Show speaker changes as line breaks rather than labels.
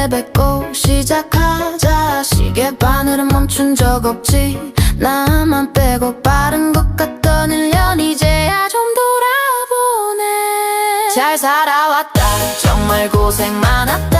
내뱉고 시작하자. 시계 바늘은 멈춘 적 없지. 나만 빼고 빠른 것 같던 1년 이제야 좀 돌아보네. 잘 살아왔다 정말 고생 많았다.